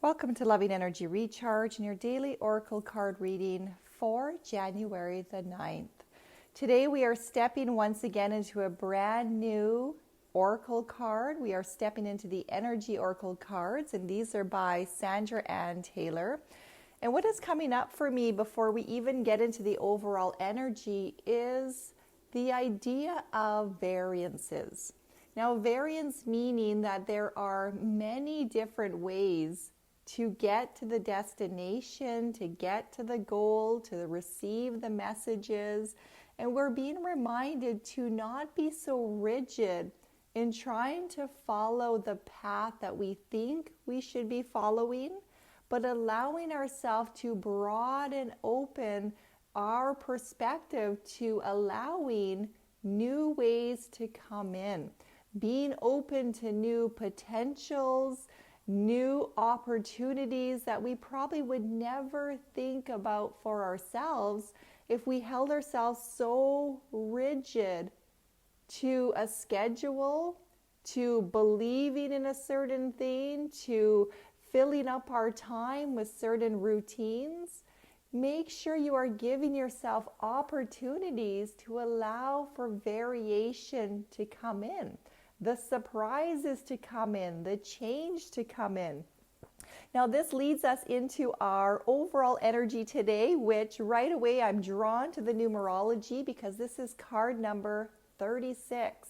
Welcome to Loving Energy Recharge and your daily Oracle card reading for January the 9th. Today we are stepping once again into a brand new Oracle card. We are stepping into the Energy Oracle cards, and these are by Sandra Ann Taylor. And what is coming up for me before we even get into the overall energy is the idea of variances. Now, variance meaning that there are many different ways to get to the destination, to get to the goal, to receive the messages. And we're being reminded to not be so rigid in trying to follow the path that we think we should be following, but allowing ourselves to broaden open our perspective to allowing new ways to come in, being open to new potentials, new opportunities that we probably would never think about for ourselves if we held ourselves so rigid to a schedule, to believing in a certain thing, to filling up our time with certain routines. Make sure you are giving yourself opportunities to allow for variation to come in, the surprises to come in, the change to come in. Now this leads us into our overall energy today, which right away I'm drawn to the numerology because this is card number 36.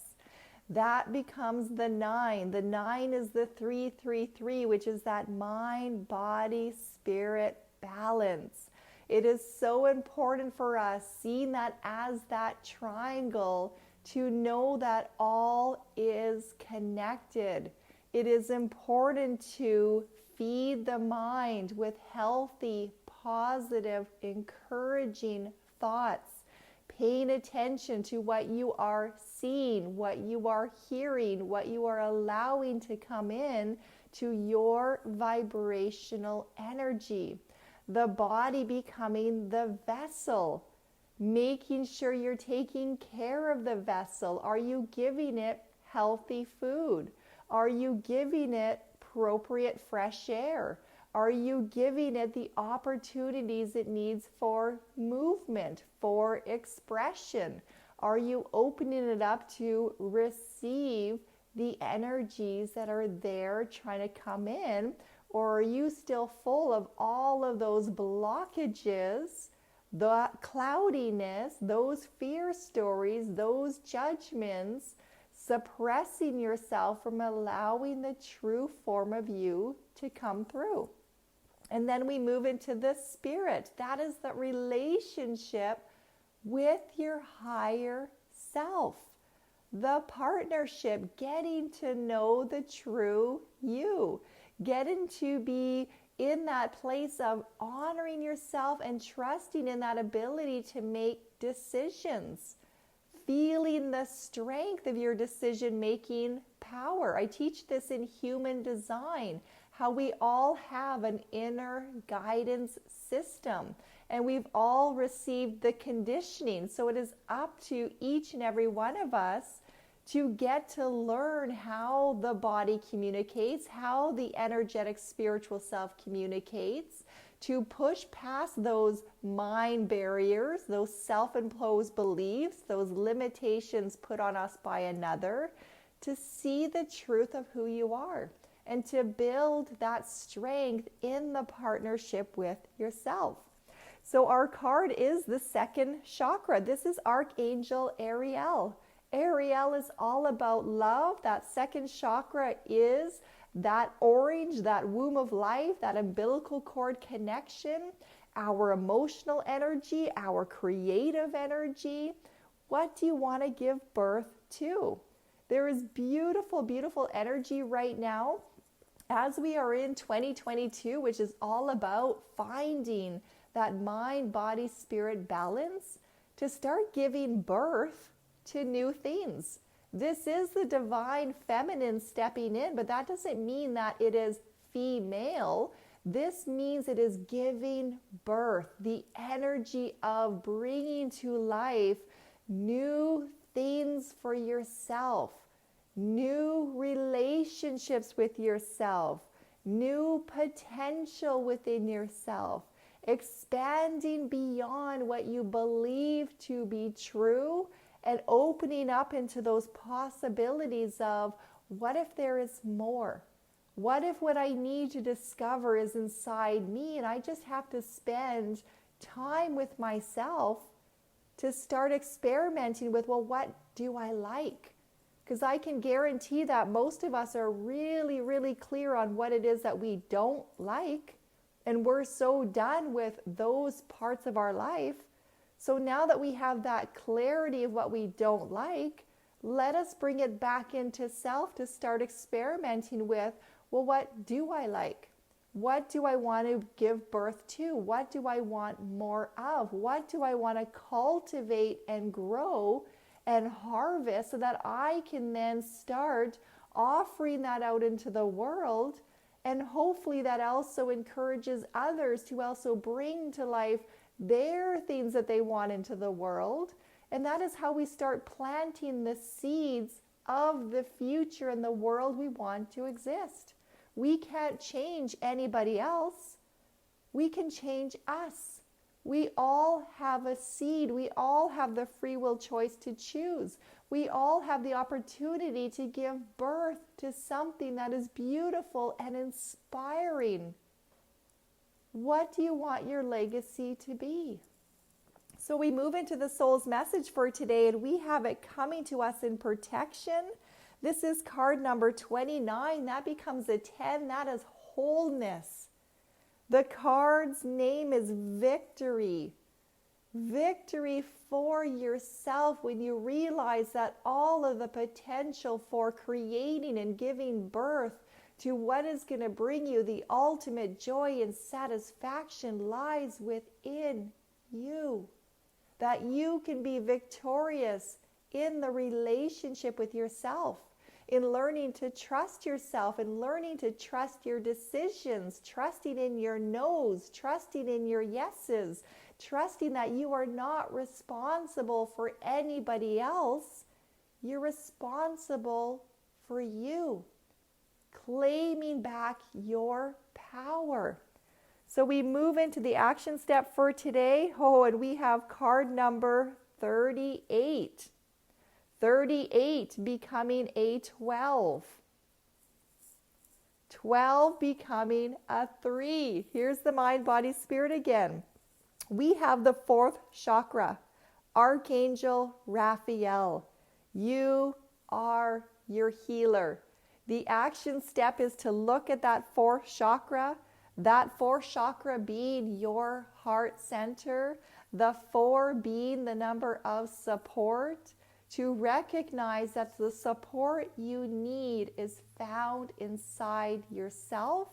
That becomes the 9. The 9 is the 333, which is that mind, body, spirit balance. It is so important for us, seeing that as that triangle, to know that all is connected. It is important to feed the mind with healthy, positive, encouraging thoughts, paying attention to what you are seeing, what you are hearing, what you are allowing to come in to your vibrational energy. The body becoming the vessel, making sure you're taking care of the vessel. Are you giving it healthy food? Are you giving it appropriate fresh air? Are you giving it the opportunities it needs for movement, for expression? Are you opening it up to receive the energies that are there trying to come in? Or are you still full of all of those blockages, the cloudiness, those fear stories, those judgments, suppressing yourself from allowing the true form of you to come through? And then we move into the spirit. That is the relationship with your higher self. The partnership, getting to know the true you. Getting to be in that place of honoring yourself and trusting in that ability to make decisions. Feeling the strength of your decision-making power. I teach this in human design, how we all have an inner guidance system, and we've all received the conditioning. So it is up to each and every one of us to get to learn how the body communicates, how the energetic spiritual self communicates, to push past those mind barriers, those self-imposed beliefs, those limitations put on us by another, to see the truth of who you are and to build that strength in the partnership with yourself. So our card is the second chakra. This is Archangel Ariel. Ariel is all about love. That second chakra is that orange, that womb of life, that umbilical cord connection, our emotional energy, our creative energy. What do you want to give birth to? There is beautiful, beautiful energy right now as we are in 2022, which is all about finding that mind, body, spirit balance to start giving birth to new things. This is the divine feminine stepping in, but that doesn't mean that it is female. This means it is giving birth, the energy of bringing to life new things for yourself, new relationships with yourself, new potential within yourself, expanding beyond what you believe to be true, and opening up into those possibilities of what if there is more? What if what I need to discover is inside me and I just have to spend time with myself to start experimenting with, well, what do I like? Because I can guarantee that most of us are really, really clear on what it is that we don't like. And we're so done with those parts of our life. So now that we have that clarity of what we don't like, let us bring it back into self to start experimenting with, well, what do I like? What do I want to give birth to? What do I want more of? What do I want to cultivate and grow and harvest so that I can then start offering that out into the world? And hopefully that also encourages others to also bring to life their things that they want into the world. And that is how we start planting the seeds of the future and the world we want to exist. We can't change anybody else. We can change us. We all have a seed. We all have the free will choice to choose. We all have the opportunity to give birth to something that is beautiful and inspiring. What do you want your legacy to be? So we move into the soul's message for today, and we have it coming to us in protection. This is card number 29. That becomes a 10. That is wholeness. The card's name is victory. Victory for yourself when you realize that all of the potential for creating and giving birth to what is going to bring you the ultimate joy and satisfaction lies within you. That you can be victorious in the relationship with yourself, in learning to trust yourself and learning to trust your decisions, trusting in your no's, trusting in your yeses, trusting that you are not responsible for anybody else. You're responsible for you, claiming back your power. So we move into the action step for today. And we have card number 38. 38 becoming a 12. 12 becoming a 3. Here's the mind, body, spirit again. We have the 4th chakra, Archangel Raphael. You are your healer. The action step is to look at that 4th chakra, that 4th chakra being your heart center, the 4 being the number of support, to recognize that the support you need is found inside yourself,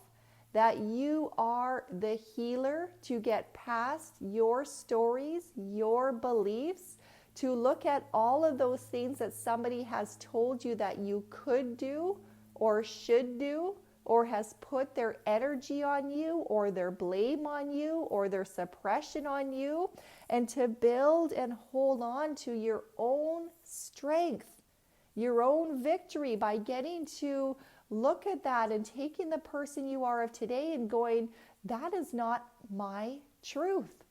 that you are the healer to get past your stories, your beliefs, to look at all of those things that somebody has told you that you could do or should do, or has put their energy on you, or their blame on you, or their suppression on you, and to build and hold on to your own strength, your own victory by getting to look at that and taking the person you are of today and going, that is not my truth.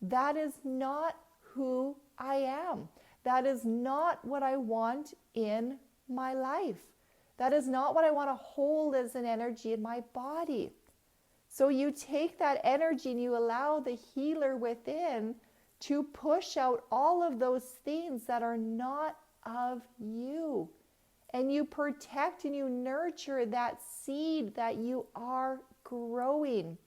That is not who I am. That is not what I want in my life. That is not what I want to hold as an energy in my body. So you take that energy and you allow the healer within to push out all of those things that are not of you. And you protect and you nurture that seed that you are growing.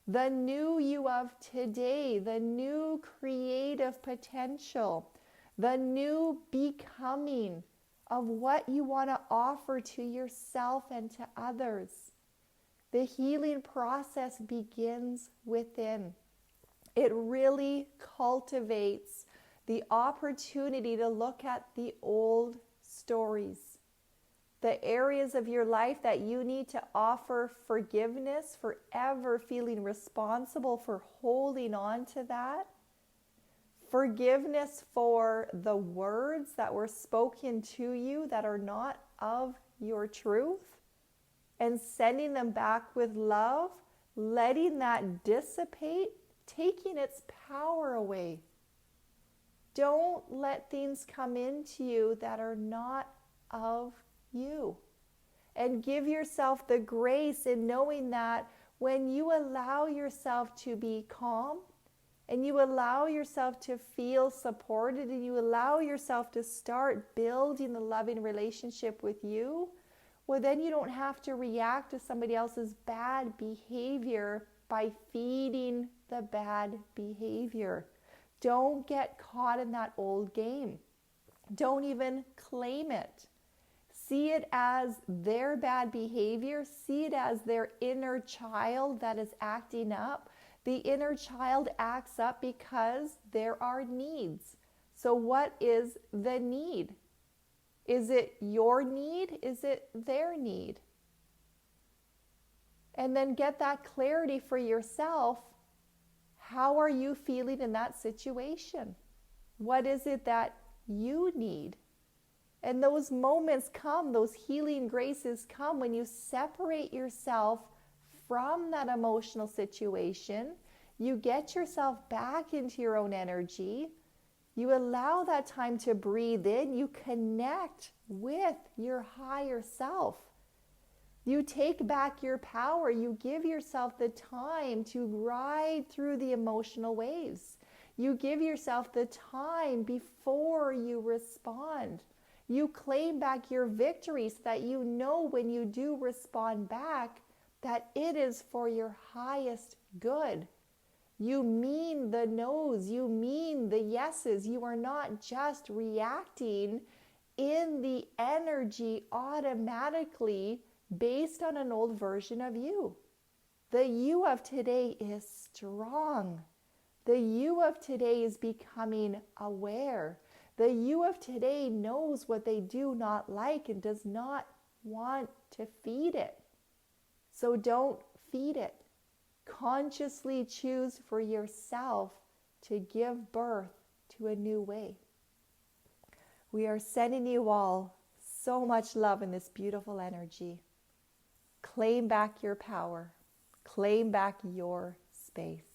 The new you of today, the new creative potential, the new becoming of what you want to offer to yourself and to others. The healing process begins within. It really cultivates the opportunity to look at the old stories, the areas of your life that you need to offer forgiveness, forever feeling responsible for holding on to that. Forgiveness for the words that were spoken to you that are not of your truth. and sending them back with love, letting that dissipate, taking its power away. Don't let things come into you that are not of you. And give yourself the grace in knowing that when you allow yourself to be calm, and you allow yourself to feel supported, and you allow yourself to start building the loving relationship with you, well, then you don't have to react to somebody else's bad behavior by feeding the bad behavior. Don't get caught in that old game. Don't even claim it. See it as their bad behavior. See it as their inner child that is acting up. The inner child acts up because there are needs. So what is the need? Is it your need? Is it their need? And then get that clarity for yourself. How are you feeling in that situation? What is it that you need? And those moments come, those healing graces come when you separate yourself from that emotional situation. You get yourself back into your own energy. You allow that time to breathe in. You connect with your higher self. You take back your power. You give yourself the time to ride through the emotional waves. You give yourself the time before you respond. You claim back your victory so that you know when you do respond back that it is for your highest good. You mean the no's, you mean the yeses. You are not just reacting in the energy automatically based on an old version of you. The you of today is strong. The you of today is becoming aware. The you of today knows what they do not like and does not want to feed it. So don't feed it. Consciously choose for yourself to give birth to a new way. We are sending you all so much love in this beautiful energy. Claim back your power. Claim back your space.